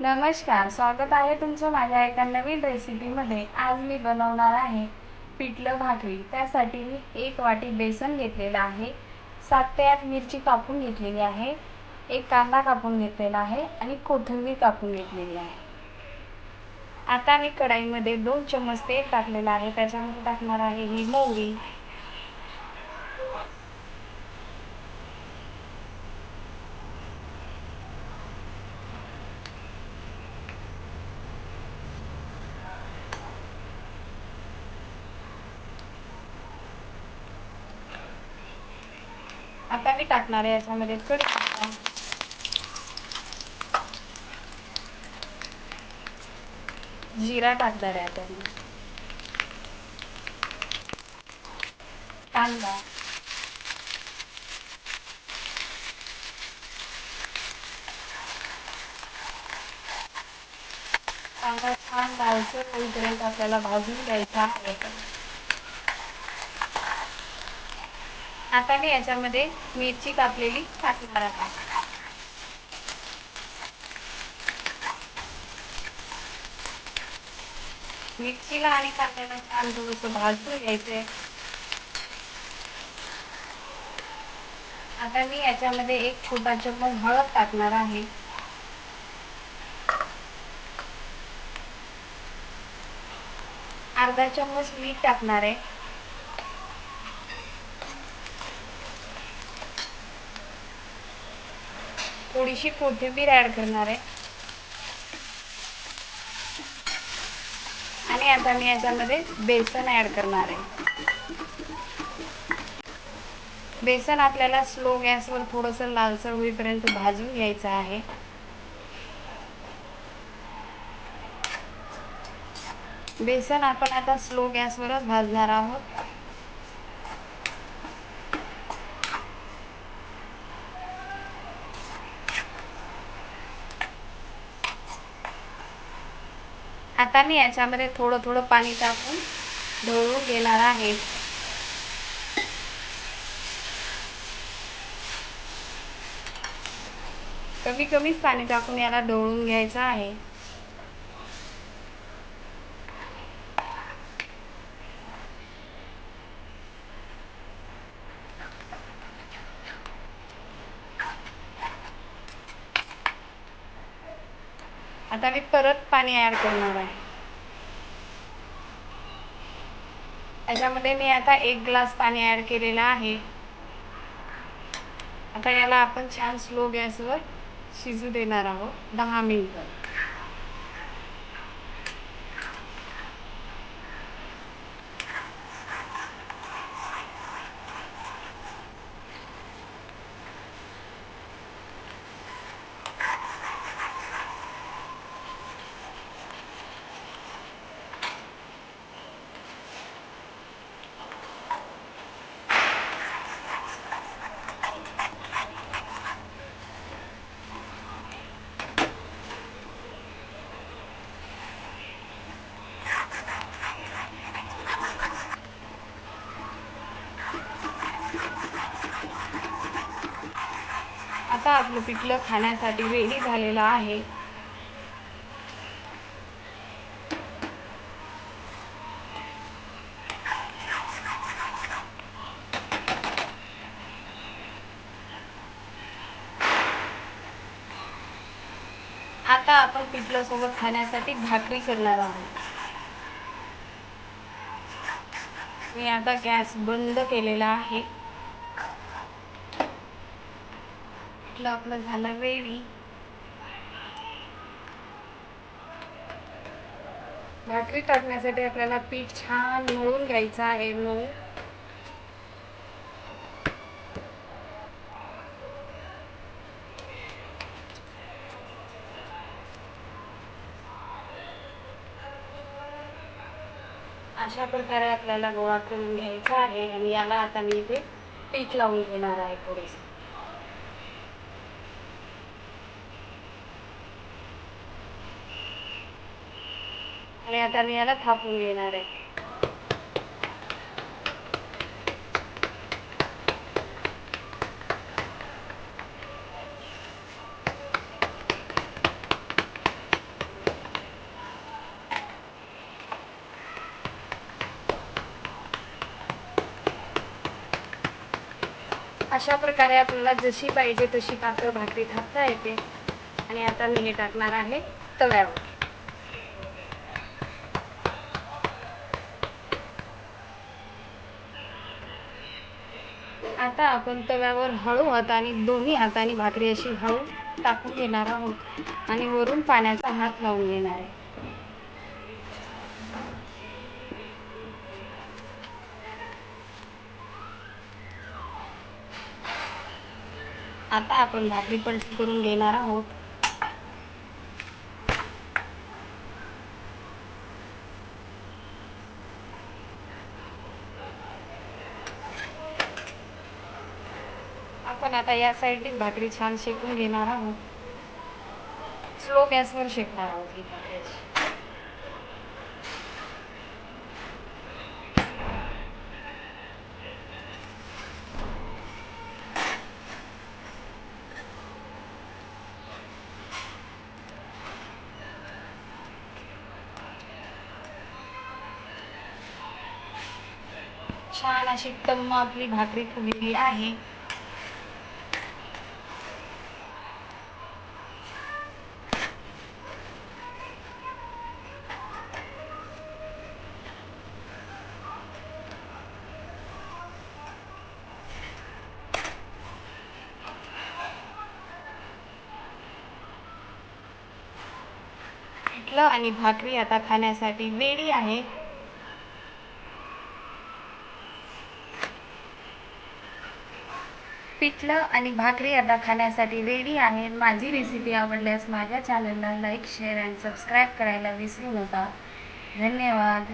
नमस्कार, स्वागत आहे तुमचं माझ्या एका नवीन रेसिपीमध्ये। आज मी बनवणार आहे पिठलं भाकरी। त्यासाठी मी 1 वाटी बेसन घेतलेलं आहे, 7 ते 8 मिरची कापून घेतलेली आहे, 1 कांदा कापून घेतलेला आहे आणि कोथिंबीर कापून घेतलेली आहे। आता मी कढईमध्ये 2 चमच तेल टाकलेलं आहे, त्याच्यामध्ये टाकणार आहे ही मोहरी, आता मी टाकणार आहे याच्यामध्ये कढीपत्ता, जीरा टाकणार आहे आता मी, कांदा, कांदा छान लालसर होईपर्यंत आपल्याला भाजून घ्यायचा आहे। आता मी याच्यामध्ये मिरची कापलेली टाकणार आहे। मिरचीला आणि कांद्याला छान थोडंसं भाजून घ्यायचंय। आता मी याच्यामध्ये 1 छोटा चम्मच हळद टाकणार आहे, अर्धा चम्मच मीठ टाकणार आहे, थोडीशी कोथिंबीर ऍड करणार आहे आणि आता मी याच्यामध्ये बेसन ऍड करणार आहे। बेसन आपल्याला स्लो गॅसवर थोडंसं लालसर होईपर्यंत भाजून घ्यायचं आहे। बेसन आपण आता स्लो गॅसवरच भाजणार आहोत। आता मी याच्यामध्ये थोडं थोडं पाणी टाकून ढवळून घेणार आहे। कमी कमीच पाणी टाकून याला ढवळून घ्यायचं आहे। आता मी परत पाणी ऍड करणार आहे। याच्यामध्ये मी आता 1 ग्लास पाणी ऍड केलेलं आहे। आता याला आपण छान स्लो गॅसवर शिजू देणार आहोत 10 मिनिटं। आता आपलं पिठलं खाण्यासाठी रेडी झालेलं आहे। आता आपण पिठलं सोबत खाण्यासाठी भाकरी करणार आहोत। मी आता गॅस बंद केलेला आहे। पिठलं आपलं झालं रेडी। भाकरी टाकण्यासाठी आपल्याला पीठ छान मळून घ्यायचं आहे। मऊ अशा प्रकारे आपल्याला गोळा करून घ्यायचा आहे आणि याला आता मी इथे पीठ लावून घेणार आहे थोडेसे। आणि आता मी याला थापून घेणार आहे। अशा प्रकारे आपल्याला जशी पाहिजे तशी पातळ भाकरी थापता येते. आणि आता मी हे टाकणार आहे तव्यावर. आता आपण तव्यावर हळू हाताने दोन्ही हाताने भाकरी अशी हळू टाकून घेणार आहोत आणि वरून पाण्याचा हात लावून घेणार आहे. आता आपण भाकरी पलटी करून घेणार आहोत. आपण आता या साईडने भाकरी छान शेकून घेणार आहोत. स्लो गॅसवर शेकणार आहोत ही भाकरी. छान अशी टम्म आपली भाकरी फुगलेली आहे. पिठलं आणि भाकरी आता खाण्यासाठी रेडी आहे. पिठलं आणि भाकरी आता खाण्यासाठी रेडी आहे. माझी रेसिपी आवडल्यास माझ्या चॅनलला लाईक, शेअर आणि सबस्क्राईब करायला विसरू नका. धन्यवाद.